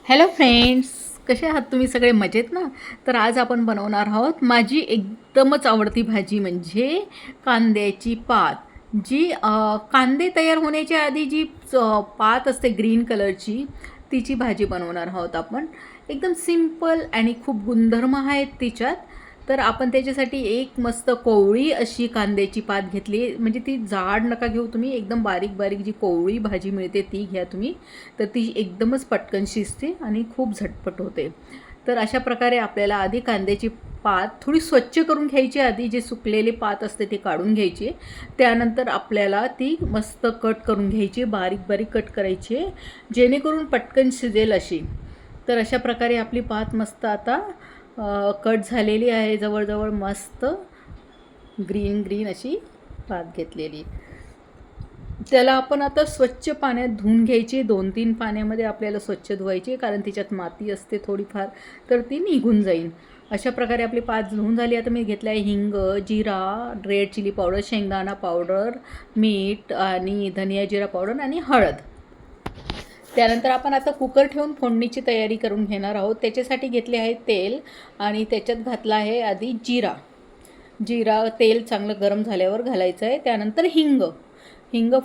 Hello friends, कसे आहात तुम्ही सगळे? मजेत ना? तर आज आपण बनवणार आहोत माझी एकदमच आवडती भाजी म्हणजे कांद्याची पात. जी कांदे तयार होण्याच्या आधी जी पात असते ग्रीन कलरची, तिची भाजी बनवणार आहोत आपण. एकदम सिंपल आणि खूप गुणधर्म आहेत तिच्यात. तर आपण त्याच्यासाठी एक मस्त कोवळी अशी कांद्याची पात घेतली, म्हणजे ती जाड नका घेऊ तुम्ही, एकदम बारीक बारीक जी कोवळी भाजी मिळते ती घ्या तुम्ही. तर ती एकदमच पटकन शिजते आणि खूप झटपट होते. तर अशा प्रकारे आपल्याला आधी कांद्याची पात थोडी स्वच्छ करून घ्यायची, आधी जे सुकलेले पात असते ते काढून घ्यायची. त्यानंतर आपल्याला ती मस्त कट करून घ्यायची, बारीक बारीक कट करायची, जेणेकरून पटकन शिजेल अशी. तर अशा प्रकारे आपली पात मस्त आता कट झालेली आहे, जवळजवळ मस्त ग्रीन ग्रीन अशी पात घेतलेली. त्याला आपण आता स्वच्छ पाण्यात धुवून घ्यायची. 2-3 पाण्यामध्ये आपल्याला स्वच्छ धुवायची, कारण तिच्यात माती असते थोडीफार, तर ती निघून जाईल. अशा प्रकारे आपली पात धुवून झाली. आता मी घेतला आहे हिंग, जिरा, रेड चिली पावडर, शेंगदाणा पावडर, मीठ आणि धनिया जिरा पावडर आणि हळद. त्यानंतर आपण आता कुकर ठेवून फोडणीची तयारी करून घेणार आहोत. त्याच्यासाठी घेतले आहे तेल आणि त्याच्यात घातला आहे आधी जिरा. तेल चांगलं गरम झाल्यावर घालायचं आहे. त्यानंतर हिंग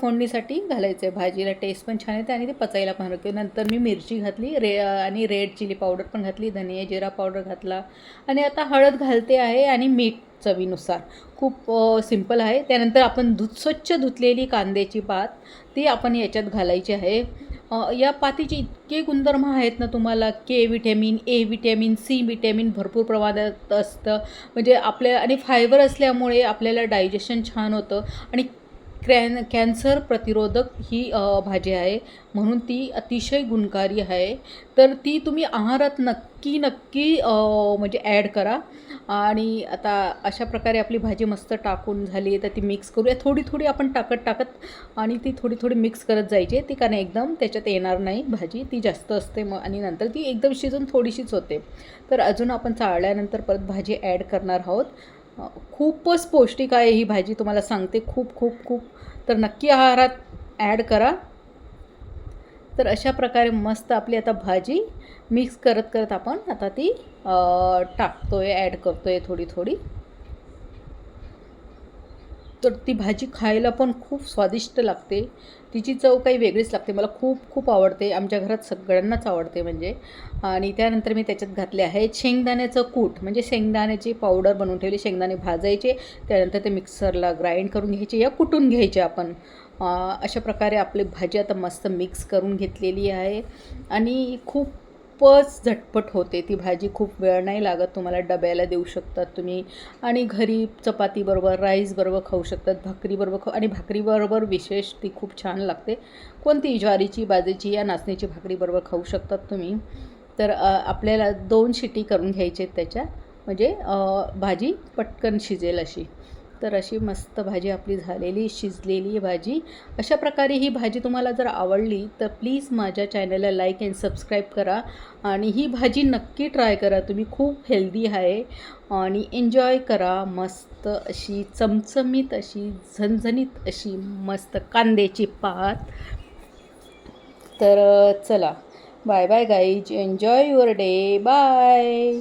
फोडणीसाठी घालायचं आहे. भाजीला टेस्ट पण छान येते आणि ते पचायला पण हलके. नंतर मी मिरची घातली, आणि रेड चिली पावडर पण घातली, धनिया जिरा पावडर घातला आणि आता हळद घालते आहे आणि मीठ चवीनुसार. खूप सिंपल आहे. त्यानंतर आपण स्वच्छ धुतलेली कांद्याची पात ती आपण याच्यात घालायची आहे. या पातीचे इतके गुणधर्म आहेत ना, तुम्हाला K vitamin, A vitamin, C vitamin भरपूर प्रमाणात असतं. म्हणजे आपल्या आणि फायबर असल्यामुळे आपल्याला डायजेशन छान होतं आणि कॅन्सर प्रतिरोधक ही भाजी आहे, म्हणून ती अतिशय गुणकारी आहे. तर ती तुम्ही आहारात नक्की म्हणजे ॲड करा. आणि आता अशा प्रकारे आपली भाजी मस्त टाकून झाली, तर ती मिक्स करूया. थोडी थोडी आपण टाकत आणि ती थोडी थोडी मिक्स करत जायची, ती कारण एकदम त्याच्यात येणार नाही भाजी, ती जास्त असते मग, आणि नंतर ती एकदम शिजून थोडीशीच होते. तर अजून आपण चाळल्यानंतर परत भाजी ॲड करणार आहोत. खूपच पौष्टिक आहे ही भाजी, तुम्हाला सांगते, खूप खूप खूप. तर नक्की आहारात ॲड करा. तर अशा प्रकारे मस्त आपली आता भाजी मिक्स करत करत आपण आता ती टाकतोय, ॲड करतोय थोडी थोडी. तर ती भाजी खायला पण खूप स्वादिष्ट लागते. तिची चव काही वेगळीच लागते. मला खूप खूप आवडते. आमच्या घरात सगळ्यांनाच आवडते म्हणजे. आणि त्यानंतर मी त्याच्यात घातले आहे शेंगदाण्याचं कूट, म्हणजे शेंगदाण्याची पावडर बनवून ठेवली. शेंगदाणे भाजायचे, त्यानंतर ते मिक्सरला ग्राइंड करून घ्यायचे या कुटून घ्यायचे आपण. अशा प्रकारे आपली भाजी आता मस्त मिक्स करून घेतलेली आहे आणि खूपच झटपट होते ती भाजी. खूप वेळ नाही लागत. तुम्हाला डब्याला देऊ शकतात तुम्ही, आणि घरी चपातीबरोबर, राईसबरोबर खाऊ शकतात, भाकरीबरोबर आणि भाकरीबरोबर विशेष ती खूप छान लागते. कोणती, ज्वारीची, बाजरीची या नाचणीची भाकरीबरोबर खाऊ शकतात तुम्ही. तर आपल्याला 2 शिटी करून घ्यायचे त्याच्या, म्हणजे भाजी पटकन शिजेल अशी. तर अशी मस्त भाजी आपली झालेली, शिजलेली भाजी. अशा प्रकारे ही भाजी तुम्हाला जर आवडली तर प्लीज माझ्या चॅनलला लाईक अँड सबस्क्राईब करा आणि ही भाजी नक्की ट्राय करा तुम्ही. खूप हेल्दी आहे आणि एन्जॉय करा. मस्त अशी चमचमीत अशी झणझणीत अशी मस्त कांद्याची पात. तर चला, bye bye guys, enjoy your day, bye.